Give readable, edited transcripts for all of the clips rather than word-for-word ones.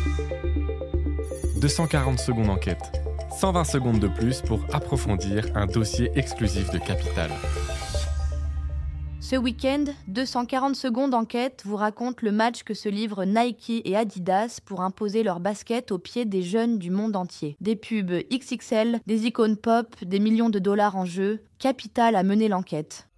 « 240 secondes enquête ». 120 secondes de plus pour approfondir un dossier exclusif de Capital. Ce week-end, 240 secondes enquête vous raconte le match que se livrent Nike et Adidas pour imposer leur basket aux pieds des jeunes du monde entier. Des pubs XXL, des icônes pop, des millions de dollars en jeu, Capital a mené l'enquête.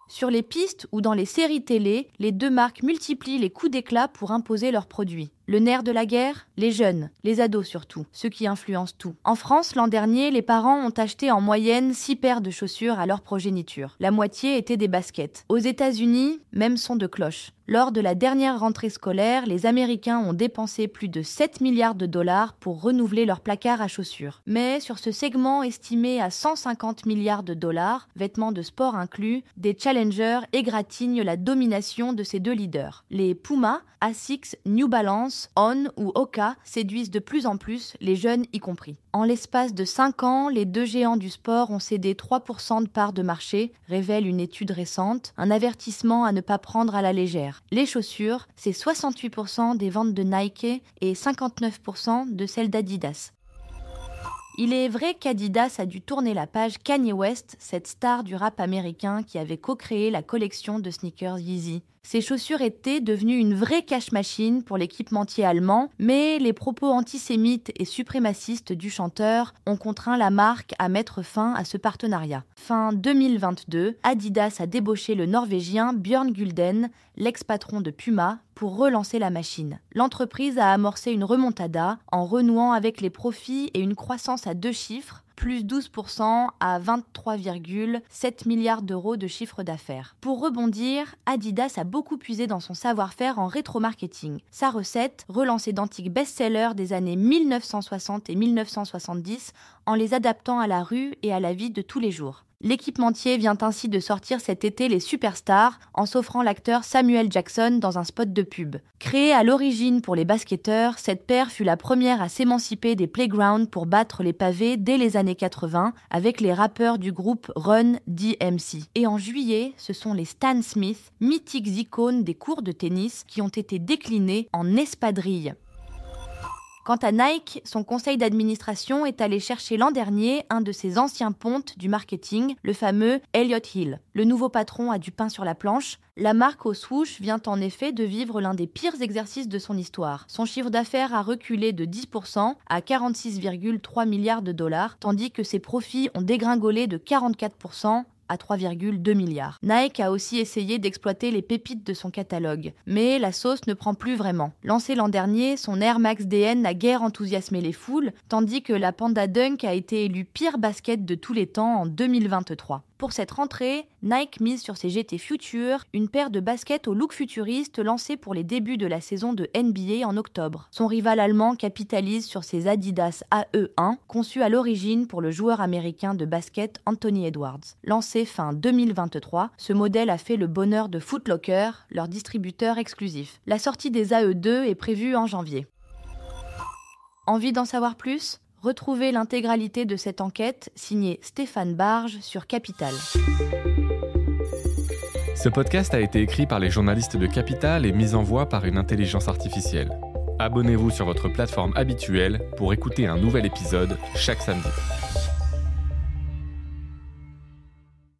Sur les pistes ou dans les séries télé, les deux marques multiplient les coups d'éclat pour imposer leurs produits. Le nerf de la guerre, les jeunes, les ados surtout, ceux qui influencent tout. En France, l'an dernier, les parents ont acheté en moyenne 6 paires de chaussures à leur progéniture. La moitié étaient des baskets. Aux États-Unis, même son de cloche. Lors de la dernière rentrée scolaire, les Américains ont dépensé plus de 7 milliards de dollars pour renouveler leur placard à chaussures. Mais sur ce segment estimé à 150 milliards de dollars, vêtements de sport inclus, des challengers égratignent la domination de ces deux leaders. Les Puma, Asics, New Balance, On ou Hoka séduisent de plus en plus, les jeunes y compris. En l'espace de 5 ans, les deux géants du sport ont cédé 3% de parts de marché, révèle une étude récente, un avertissement à ne pas prendre à la légère. Les chaussures, c'est 68% des ventes de Nike et 59% de celles d'Adidas. Il est vrai qu'Adidas a dû tourner la page Kanye West, cette star du rap américain qui avait co-créé la collection de sneakers Yeezy. Ces chaussures étaient devenues une vraie cash machine pour l'équipementier allemand, mais les propos antisémites et suprémacistes du chanteur ont contraint la marque à mettre fin à ce partenariat. Fin 2022, Adidas a débauché le Norvégien Bjørn Gulden, l'ex-patron de Puma, pour relancer la machine. L'entreprise a amorcé une remontada en renouant avec les profits et une croissance à 2 chiffres, plus 12% à 23,7 milliards d'euros de chiffre d'affaires. Pour rebondir, Adidas a beaucoup puisé dans son savoir-faire en rétro-marketing. Sa recette, relancer d'antiques best-sellers des années 1960 et 1970 en les adaptant à la rue et à la vie de tous les jours. L'équipementier vient ainsi de sortir cet été les superstars en s'offrant l'acteur Samuel Jackson dans un spot de pub. Créée à l'origine pour les basketteurs, cette paire fut la première à s'émanciper des playgrounds pour battre les pavés dès les années 80 avec les rappeurs du groupe Run DMC. Et en juillet, ce sont les Stan Smith, mythiques icônes des cours de tennis qui ont été déclinés en espadrilles. Quant à Nike, son conseil d'administration est allé chercher l'an dernier un de ses anciens pontes du marketing, le fameux Elliott Hill. Le nouveau patron a du pain sur la planche. La marque au swoosh vient en effet de vivre l'un des pires exercices de son histoire. Son chiffre d'affaires a reculé de 10% à 46,3 milliards de dollars, tandis que ses profits ont dégringolé de 44% à 3,2 milliards. Nike a aussi essayé d'exploiter les pépites de son catalogue, mais la sauce ne prend plus vraiment. Lancé l'an dernier, son Air Max DN n'a guère enthousiasmé les foules, tandis que la Panda Dunk a été élue pire basket de tous les temps en 2023. Pour cette rentrée, Nike mise sur ses GT Future, une paire de baskets au look futuriste lancée pour les débuts de la saison de NBA en octobre. Son rival allemand capitalise sur ses Adidas AE1, conçus à l'origine pour le joueur américain de basket Anthony Edwards. Lancé fin 2023, ce modèle a fait le bonheur de Foot Locker, leur distributeur exclusif. La sortie des AE2 est prévue en janvier. Envie d'en savoir plus ? Retrouvez l'intégralité de cette enquête signée Stéphane Barge sur Capital. Ce podcast a été écrit par les journalistes de Capital et mis en voix par une intelligence artificielle. Abonnez-vous sur votre plateforme habituelle pour écouter un nouvel épisode chaque samedi.